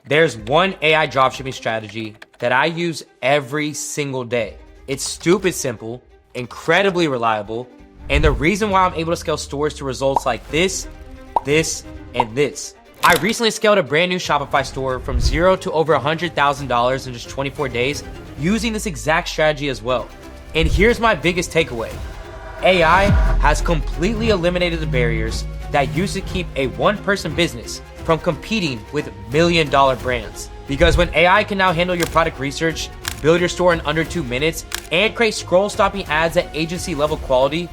There's one AI dropshipping strategy that I use every single day. It's stupid simple, incredibly reliable, and the reason why I'm able to scale stores to results like this, and this. I recently scaled a brand new Shopify store from zero to over $100,000 in just 24 days using this exact strategy as well. And here's my biggest takeaway. AI has completely eliminated the barriers that used to keep a one-person business from competing with million-dollar brands. Because when AI can now handle your product research, build your store in under 2 minutes, and create scroll-stopping ads at agency-level quality,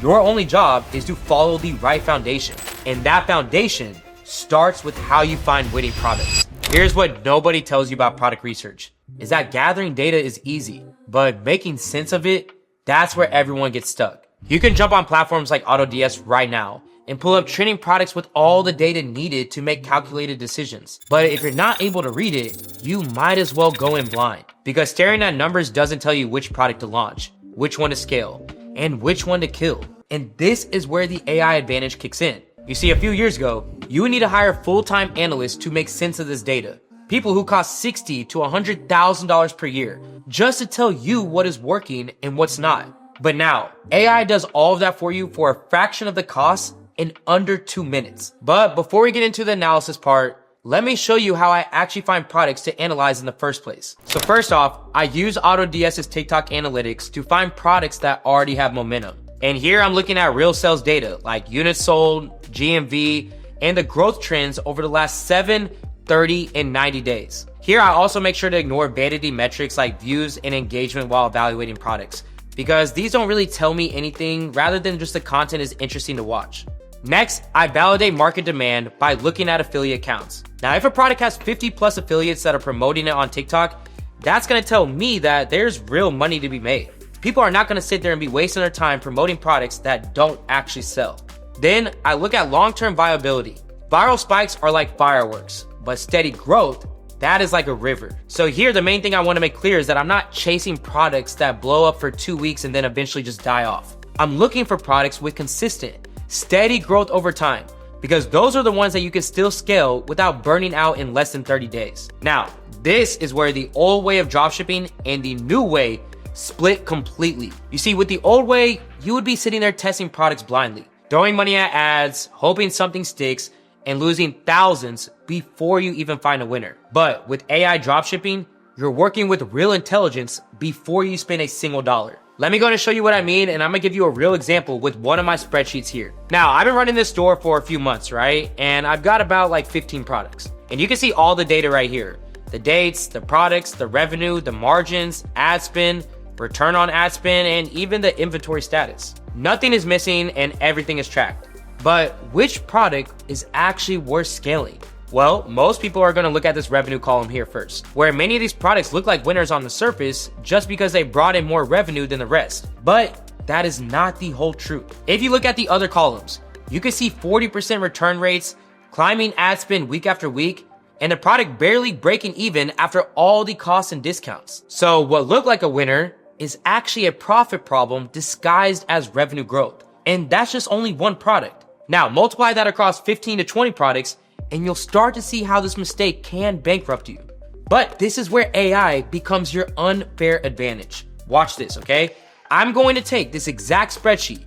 your only job is to follow the right foundation. And that foundation starts with how you find winning products. Here's what nobody tells you about product research, is that gathering data is easy, but making sense of it, that's where everyone gets stuck. You can jump on platforms like AutoDS right now and pull up trending products with all the data needed to make calculated decisions. But if you're not able to read it, you might as well go in blind, because staring at numbers doesn't tell you which product to launch, which one to scale, and which one to kill. And this is where the AI advantage kicks in. You see, a few years ago, you would need to hire full-time analysts to make sense of this data. People who cost $60,000 to $100,000 per year just to tell you what is working and what's not. But now, AI does all of that for you for a fraction of the cost in under 2 minutes. But before we get into the analysis part, let me show you how I actually find products to analyze in the first place. So first off, I use AutoDS's TikTok analytics to find products that already have momentum. And here I'm looking at real sales data like units sold, GMV, and the growth trends over the last 7, 30, and 90 days. Here I also make sure to ignore vanity metrics like views and engagement while evaluating products, because these don't really tell me anything rather than just the content is interesting to watch. Next, I validate market demand by looking at affiliate counts. Now, if a product has 50 plus affiliates that are promoting it on TikTok, that's gonna tell me that there's real money to be made. People are not gonna sit there and be wasting their time promoting products that don't actually sell. Then I look at long-term viability. Viral spikes are like fireworks, but steady growth, that is like a river. So here, the main thing I wanna make clear is that I'm not chasing products that blow up for 2 weeks and then eventually just die off. I'm looking for products with consistent, steady growth over time, because those are the ones that you can still scale without burning out in less than 30 days. Now, this is where the old way of dropshipping and the new way split completely. You see, with the old way, you would be sitting there testing products blindly, throwing money at ads, hoping something sticks, and losing thousands before you even find a winner. But with AI dropshipping, you're working with real intelligence before you spend a single dollar. Let me go and show you what I mean, and I'm gonna give you a real example with one of my spreadsheets here. Now, I've been running this store for a few months, right? And I've got about like 15 products. And you can see all the data right here. The dates, the products, the revenue, the margins, ad spend, return on ad spend, and even the inventory status. Nothing is missing and everything is tracked. But which product is actually worth scaling? Well, most people are gonna look at this revenue column here first, where many of these products look like winners on the surface just because they brought in more revenue than the rest. But that is not the whole truth. If you look at the other columns, you can see 40% return rates, climbing ad spend week after week, and the product barely breaking even after all the costs and discounts. So what looked like a winner is actually a profit problem disguised as revenue growth. And that's just only one product. Now, multiply that across 15 to 20 products, and you'll start to see how this mistake can bankrupt you. But this is where AI becomes your unfair advantage. Watch this, okay? I'm going to take this exact spreadsheet,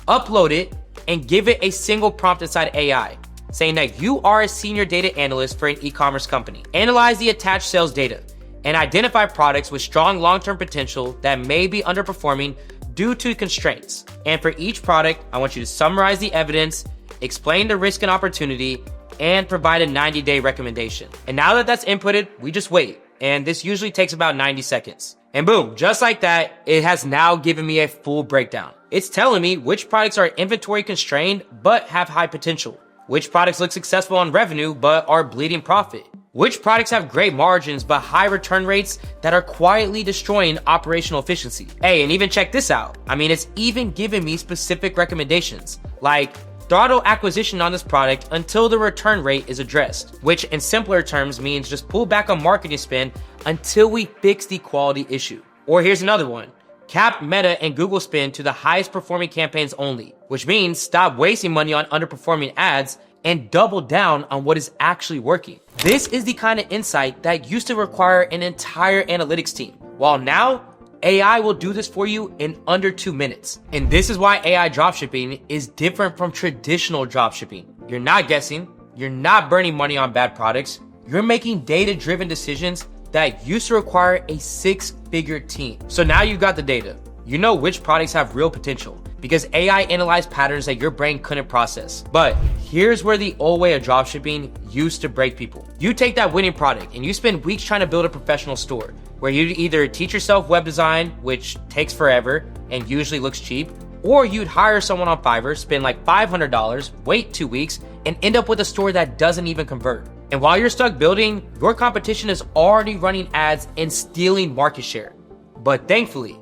upload it, and give it a single prompt inside AI, saying that you are a senior data analyst for an e-commerce company. Analyze the attached sales data and identify products with strong long-term potential that may be underperforming due to constraints. And for each product, I want you to summarize the evidence, explain the risk and opportunity, and provide a 90-day recommendation. And now that that's inputted, we just wait. And this usually takes about 90 seconds. And boom, just like that, it has now given me a full breakdown. It's telling me which products are inventory constrained but have high potential, which products look successful on revenue but are bleeding profit, which products have great margins but high return rates that are quietly destroying operational efficiency. Hey, and even check this out. I mean, it's even giving me specific recommendations, like throttle acquisition on this product until the return rate is addressed, which in simpler terms means just pull back on marketing spend until we fix the quality issue. Or here's another one. Cap Meta and Google spend to the highest performing campaigns only, which means stop wasting money on underperforming ads and double down on what is actually working. This is the kind of insight that used to require an entire analytics team, while now AI will do this for you in under 2 minutes. And this is why AI dropshipping is different from traditional dropshipping. You're not guessing, you're not burning money on bad products, you're making data-driven decisions that used to require a 6-figure team. So now you've got the data. You know which products have real potential because AI analyzed patterns that your brain couldn't process. But here's where the old way of dropshipping used to break people. You take that winning product and you spend weeks trying to build a professional store where you either teach yourself web design, which takes forever and usually looks cheap, or you'd hire someone on Fiverr, spend like $500, wait 2 weeks, and end up with a store that doesn't even convert. And while you're stuck building, your competition is already running ads and stealing market share. But thankfully,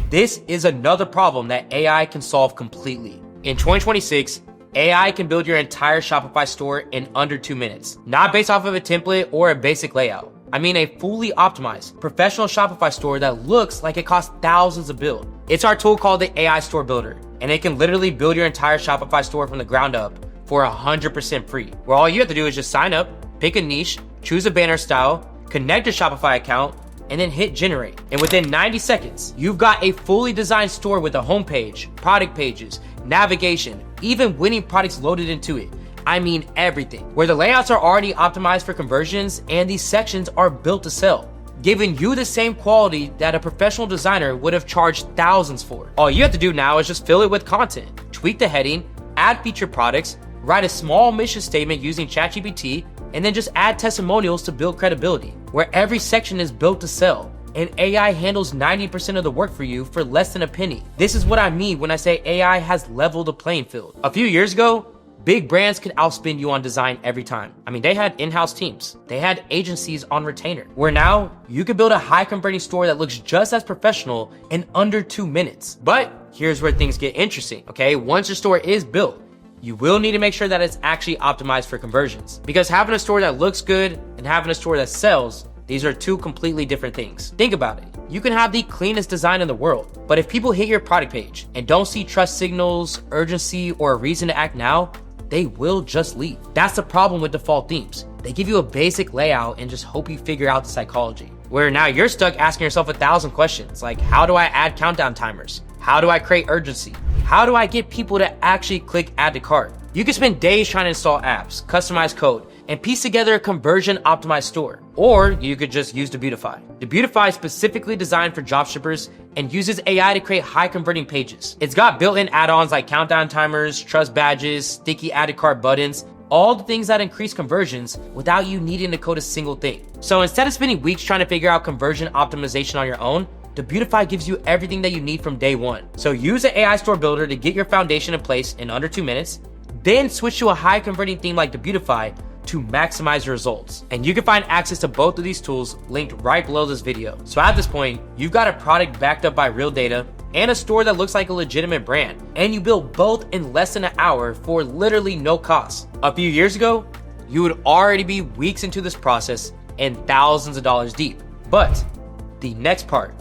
this is another problem that AI can solve completely. In 2026, AI can build your entire Shopify store in under 2 minutes, not based off of a template or a basic layout. I mean a fully optimized, professional Shopify store that looks like it costs thousands to build. It's our tool called the AI Store Builder, and it can literally build your entire Shopify store from the ground up for 100% free, where all you have to do is just sign up, pick a niche, choose a banner style, connect your Shopify account, and then hit generate. And within 90 seconds, you've got a fully designed store with a homepage, product pages, navigation, even winning products loaded into it. I mean everything. Where the layouts are already optimized for conversions and these sections are built to sell, giving you the same quality that a professional designer would have charged thousands for. All you have to do now is just fill it with content, tweak the heading, add featured products, write a small mission statement using ChatGPT, and then just add testimonials to build credibility, where every section is built to sell. And AI handles 90% of the work for you for less than a penny. This is what I mean when I say AI has leveled the playing field. A few years ago, big brands could outspend you on design every time. I mean, they had in-house teams. They had agencies on retainer. Where now, you can build a high-converting store that looks just as professional in under 2 minutes. But here's where things get interesting, okay? Once your store is built, you will need to make sure that it's actually optimized for conversions. Because having a store that looks good and having a store that sells, these are two completely different things. Think about it. You can have the cleanest design in the world, but if people hit your product page and don't see trust signals, urgency, or a reason to act now, they will just leave. That's the problem with default themes. They give you a basic layout and just hope you figure out the psychology. Where now you're stuck asking yourself 1,000 questions, like how do I add countdown timers? How do I create urgency? How do I get people to actually click add to cart? You can spend days trying to install apps, customize code, and piece together a conversion optimized store. Or you could just use Debutify. Debutify is specifically designed for dropshippers and uses AI to create high converting pages. It's got built-in add-ons like countdown timers, trust badges, sticky add to cart buttons, all the things that increase conversions without you needing to code a single thing. So instead of spending weeks trying to figure out conversion optimization on your own, Debutify gives you everything that you need from day one. So use the AI Store Builder to get your foundation in place in under 2 minutes, then switch to a high converting theme like Debutify to maximize your results. And you can find access to both of these tools linked right below this video. So at this point, you've got a product backed up by real data and a store that looks like a legitimate brand. And you build both in less than an hour for literally no cost. A few years ago, you would already be weeks into this process and thousands of dollars deep. But the next part,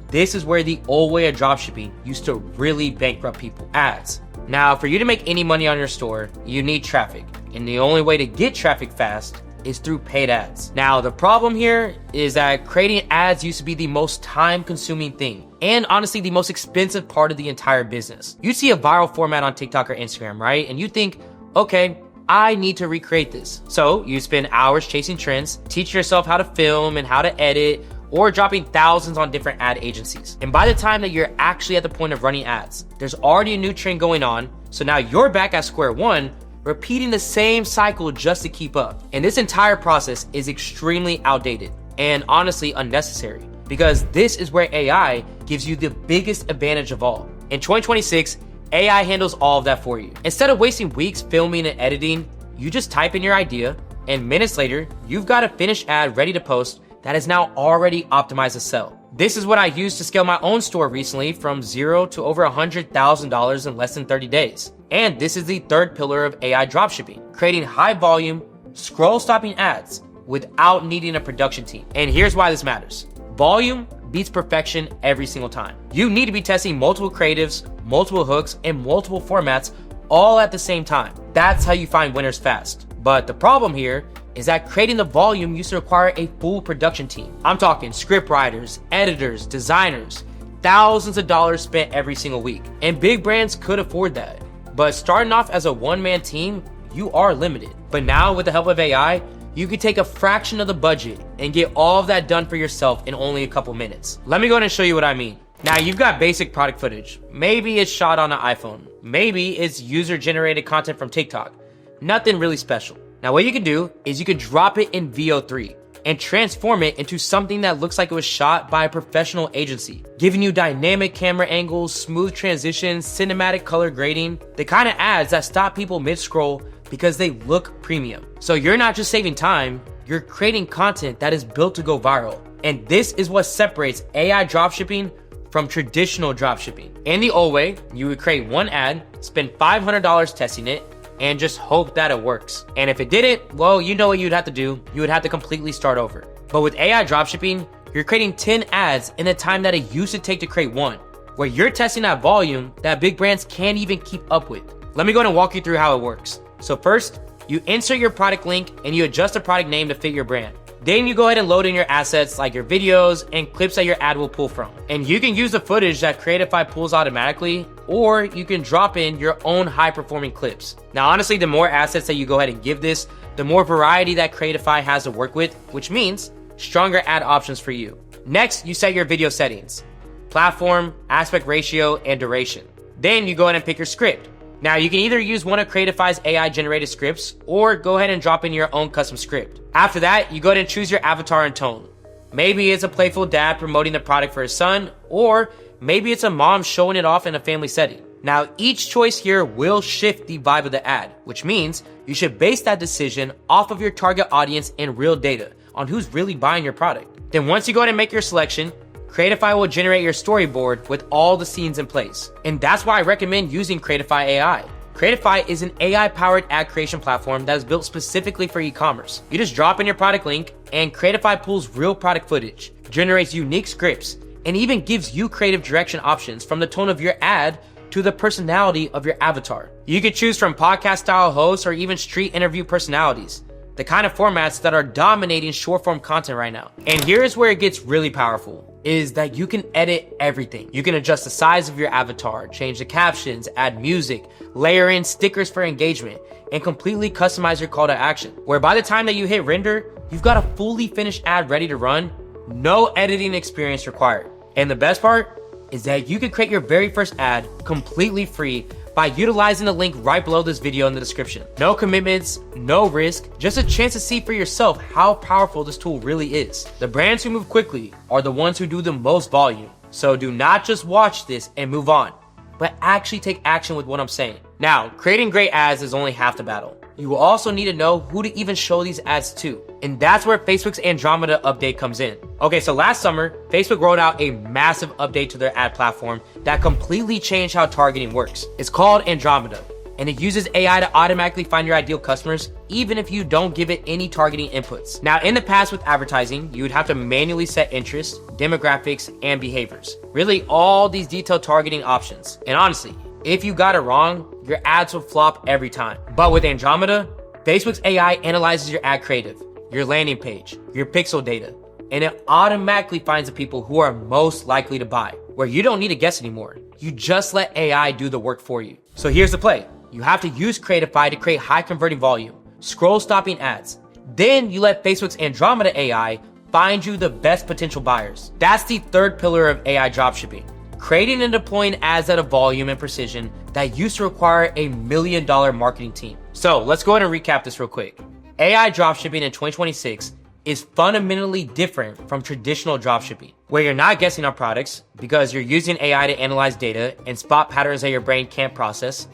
this is where the old way of dropshipping used to really bankrupt people. Ads. Now, for you to make any money on your store, you need traffic. And the only way to get traffic fast is through paid ads. Now, the problem here is that creating ads used to be the most time-consuming thing, and honestly, the most expensive part of the entire business. You see a viral format on TikTok or Instagram, right? And you think, okay, I need to recreate this. So you spend hours chasing trends, teach yourself how to film and how to edit, or dropping thousands on different ad agencies. And by the time that you're actually at the point of running ads, there's already a new trend going on. So now you're back at square one, repeating the same cycle just to keep up. And this entire process is extremely outdated and honestly unnecessary, because this is where AI gives you the biggest advantage of all. In 2026, AI handles all of that for you. Instead of wasting weeks filming and editing, you just type in your idea, and minutes later, you've got a finished ad ready to post that is now already optimized to sell. This is what I used to scale my own store recently from $0 to over $100,000 in less than 30 days. And this is the third pillar of AI dropshipping, creating high volume, scroll stopping ads without needing a production team. And here's why this matters. Volume beats perfection every single time. You need to be testing multiple creatives, multiple hooks, and multiple formats all at the same time. that's how you find winners fast. But the problem here is that creating the volume used to require a full production team. I'm talking script writers, editors, designers, thousands of dollars spent every single week. And big brands could afford that. But starting off as a one-man team, you are limited. But now with the help of AI, you can take a fraction of the budget and get all of that done for yourself in only a couple minutes. Let me go ahead and show you what I mean. Now you've got basic product footage. Maybe it's shot on an iPhone. Maybe it's user-generated content from TikTok. Nothing really special. Now what you can do is you can drop it in VO3 and transform it into something that looks like it was shot by a professional agency, giving you dynamic camera angles, smooth transitions, cinematic color grading, the kind of ads that stop people mid-scroll because they look premium. So you're not just saving time, you're creating content that is built to go viral. And this is what separates AI dropshipping from traditional dropshipping. In the old way, you would create one ad, spend $500 testing it, and just hope that it works. And if it didn't, well, you know what you'd have to do. You would have to completely start over. But with AI dropshipping, you're creating 10 ads in the time that it used to take to create one, where you're testing that volume that big brands can't even keep up with. Let me go ahead and walk you through how it works. So first, you insert your product link and you adjust the product name to fit your brand. Then you go ahead and load in your assets like your videos and clips that your ad will pull from. And you can use the footage that Creatify pulls automatically, or you can drop in your own high performing clips. Now, honestly, the more assets that you go ahead and give this, the more variety that Creatify has to work with, which means stronger ad options for you. Next, you set your video settings, platform, aspect ratio, and duration. Then you go ahead and pick your script. Now you can either use one of Creatify's AI generated scripts or go ahead and drop in your own custom script. After that, you go ahead and choose your avatar and tone. Maybe it's a playful dad promoting the product for his son, or maybe it's a mom showing it off in a family setting. Now each choice here will shift the vibe of the ad, which means you should base that decision off of your target audience and real data on who's really buying your product. Then once you go ahead and make your selection, Creatify will generate your storyboard with all the scenes in place. And that's why I recommend using Creatify AI. Creatify is an AI-powered ad creation platform that is built specifically for e-commerce. You just drop in your product link and Creatify pulls real product footage, generates unique scripts, and even gives you creative direction options from the tone of your ad to the personality of your avatar. You can choose from podcast-style hosts or even street interview personalities, the kind of formats that are dominating short-form content right now. And here's where it gets really powerful, is that you can edit everything. You can adjust the size of your avatar, change the captions, add music, layer in stickers for engagement, and completely customize your call to action. Where by the time that you hit render, you've got a fully finished ad ready to run, no editing experience required. And the best part is that you can create your very first ad completely free by utilizing the link right below this video in the description. No commitments, no risk, just a chance to see for yourself how powerful this tool really is. The brands who move quickly are the ones who do the most volume. So do not just watch this and move on, but actually take action with what I'm saying. Now, creating great ads is only half the battle. You will also need to know who to even show these ads to. And that's where Facebook's Andromeda update comes in. Okay, so last summer, Facebook rolled out a massive update to their ad platform that completely changed how targeting works. It's called Andromeda, and it uses AI to automatically find your ideal customers, even if you don't give it any targeting inputs. Now, in the past with advertising, you would have to manually set interests, demographics, and behaviors. Really, all these detailed targeting options. And honestly, if you got it wrong, your ads will flop every time. But with Andromeda, Facebook's AI analyzes your ad creative, your landing page, your pixel data, and it automatically finds the people who are most likely to buy, where you don't need to guess anymore. You just let AI do the work for you. So here's the play. You have to use Creatify to create high converting volume, scroll stopping ads. Then you let Facebook's Andromeda AI find you the best potential buyers. That's the third pillar of AI dropshipping. Creating and deploying ads at a volume and precision that used to require $1 million marketing team. So let's go ahead and recap this real quick. AI dropshipping in 2026 is fundamentally different from traditional dropshipping, where you're not guessing on products because you're using AI to analyze data and spot patterns that your brain can't process.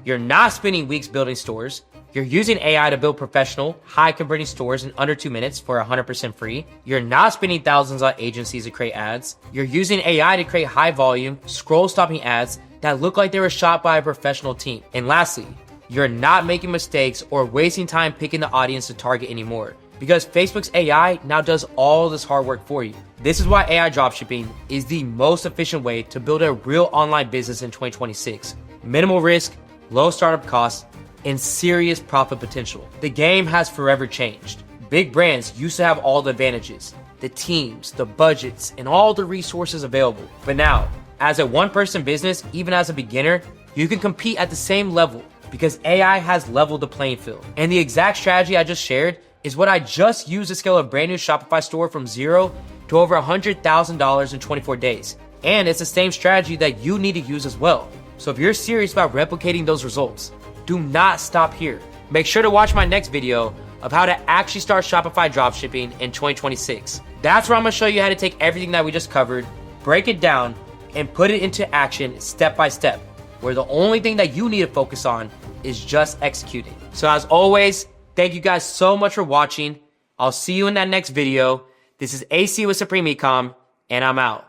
You're not spending weeks building stores. You're using AI to build professional, high-converting stores in under 2 minutes for 100% free. You're not spending thousands on agencies to create ads. You're using AI to create high-volume, scroll-stopping ads that look like they were shot by a professional team. And lastly, you're not making mistakes or wasting time picking the audience to target anymore, because Facebook's AI now does all this hard work for you. This is why AI dropshipping is the most efficient way to build a real online business in 2026. Minimal risk, low startup costs, and serious profit potential. The game has forever changed. Big brands used to have all the advantages, the teams, the budgets, and all the resources available. But now, as a one-person business, even as a beginner, you can compete at the same level because AI has leveled the playing field. And the exact strategy I just shared is what I just used to scale a brand new Shopify store from zero to over $100,000 in 24 days. And it's the same strategy that you need to use as well. So if you're serious about replicating those results, do not stop here. Make sure to watch my next video of how to actually start Shopify dropshipping in 2026. That's where I'm gonna show you how to take everything that we just covered, break it down, and put it into action step by step, where the only thing that you need to focus on is just executing. So as always, thank you guys so much for watching. I'll see you in that next video. This is AC with Supreme Ecom, and I'm out.